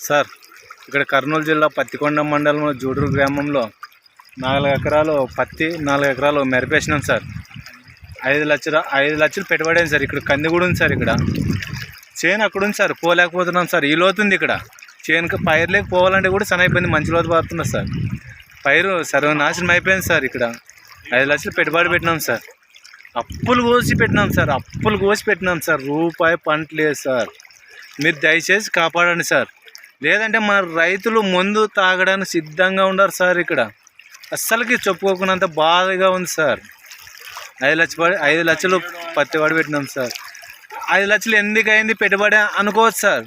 Sir ఇక్కడ కర్నూలు జిల్లా పత్తికొండ మండలంలో జూడూరు గ్రామంలో 4 ఎకరాలు పత్తి 4 ఎకరాలు మెరిపేసినాం సార్. 5 లక్షలు పెట్టుబడి సార్. ఇక్కడ కంది కూడా ఉంది సార్. ఇక్కడ చేను అక్కడ ఉంది సార్, పోలేకపోతున్నాం సార్. ఈ లోతుంది ఇక్కడ చేనుకి పైరు లేకపోవాలంటే కూడా సన్న అయిపోయింది, మంచి లోతు పడుతున్నారు సార్. పైరు సర్వనాశనం అయిపోయింది సార్. ఇక్కడ 5 లక్షలు పెట్టుబడి పెట్టినాం సార్. అప్పులు కోసి పెట్టినాం సార్. రూపాయి పంట లేదు సార్. మీరు దయచేసి కాపాడండి సార్. లేదంటే మన రైతులు మందు తాగడానికి సిద్ధంగా ఉండరు సార్. ఇక్కడ అస్సలకి చెప్పుకోకున్నంత బాధగా ఉంది సార్. 5 లక్షలు పెట్టుబడి పెట్టినాం సార్. 5 లక్షలు ఎందుకు అయింది పెట్టుబడి అనుకోవచ్చు సార్.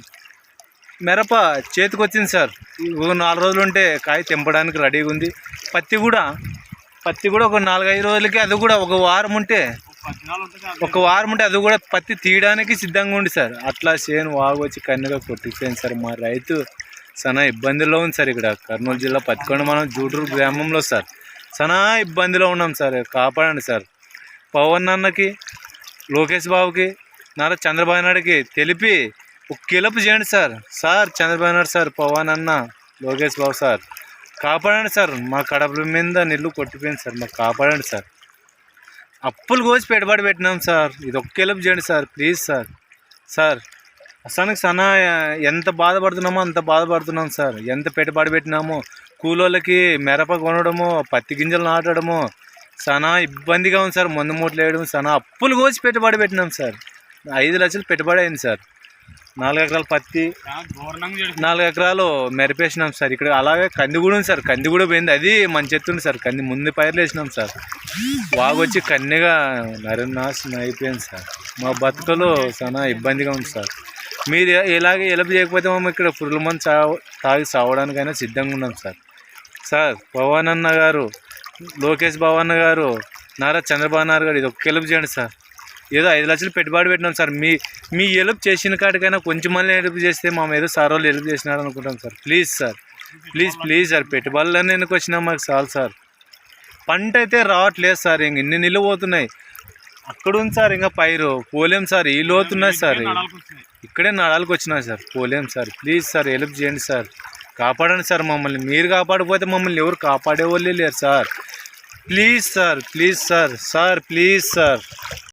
మిరప చేతికి వచ్చింది సార్. 4 రోజులు ఉంటే కాయ తెంపడానికి రెడీగా ఉంది. పత్తి కూడా ఒక 4-5 రోజులకి, అది కూడా ఒక వారం ఉంటే అది కూడా పత్తి తీయడానికి సిద్ధంగా ఉంది సార్. అట్లా చేను వాగొచ్చి కన్నెగా కొట్టిపోయింది సార్. మా రైతు చాలా ఇబ్బందిలో ఉంది సార్. ఇక్కడ కర్నూలు జిల్లా పత్తికొండ మనం జూడూరు గ్రామంలో సార్ చాలా ఇబ్బందిలో ఉన్నాం సార్. కాపాడండి సార్. పవన్ అన్నకి, లోకేష్ బాబుకి, నారా చంద్రబాబు నాయుడుకి తెలిపి ఒక కిలపు చేయండి సార్. చంద్రబాబు నాయుడు సార్, పవన్ అన్న, లోకేష్ బాబు సార్, కాపాడండి సార్. మా కడపల మీద నీళ్ళు కొట్టిపోయింది సార్. మాకు కాపాడండి సార్. అప్పులు కోసి పెట్టుబడి పెట్టినాం సార్. ఇది ఒక్క కిలపు చేయండి సార్, ప్లీజ్ సార్. అసలు సనా ఎంత బాధపడుతున్నామో అంత బాధపడుతున్నాం సార్. ఎంత పెట్టుబడి పెట్టినామో, కూలోళ్ళకి మిరప కొనడము, పత్తి గింజలు నాటడము చాలా ఇబ్బందిగా ఉంది సార్. మందు మూటలు వేయడం, చాలా అప్పులు కోసి పెట్టుబడి పెట్టినాం సార్. 5 లక్షలు పెట్టుబడి అయింది సార్. 4 ఎకరాలు పత్తి, 4 ఎకరాలు మెరిపేసినాం సార్. ఇక్కడ అలాగే కంది కూడా ఉంది సార్. కంది కూడా పోయింది, అది మంచి ఎత్తుంది సార్. కంది ముందు పైర్లు వేసినాం సార్. వాగొచ్చి కన్నెగా నరనాశనం అయిపోయింది సార్. మా బతుకలు చాలా ఇబ్బందిగా ఉంది సార్. మీరు ఇలాగే హెల్ప్ చేయకపోతే మేము ఇక్కడ పురుగుల మందు తాగి సావడానికైనా సిద్ధంగా ఉన్నాం సార్. పవన్ అన్న గారు, లోకేష్ బాబు అన్న గారు, నారా చంద్రబాబు నాయుడు గారు, ఇది ఒక్క హెల్ప్ చేయండి సార్. ఏదో 5 లక్షలు పెట్టుబడి పెట్టినాం సార్. మీ హెల్ప్ చేసిన కాటికైనా కొంచెం మళ్ళీ హెల్ప్ చేస్తే మా మీద సార్ వాళ్ళు హెల్ప్ చేసినారు అనుకుంటాం సార్. Please sir. పెట్టుబడులన్నీ ఎందుకు వచ్చినా మాకు చాలు సార్. పంట అయితే రావట్లేదు సార్. ఇంక ఇన్ని నిల్లు పోతున్నాయి. అక్కడ ఉంది సార్, ఇంకా పైరు పోలేం సార్. ఈ లోతున్నాయి సార్. ఇక్కడే నడాలకు వచ్చినాయి సార్, పోలేం సార్. ప్లీజ్ సార్, హెల్ప్ చేయండి సార్. కాపాడండి సార్ మమ్మల్ని. మీరు కాపాడకపోతే మమ్మల్ని ఎవరు కాపాడే వాళ్ళే లేరు సార్. Please sir.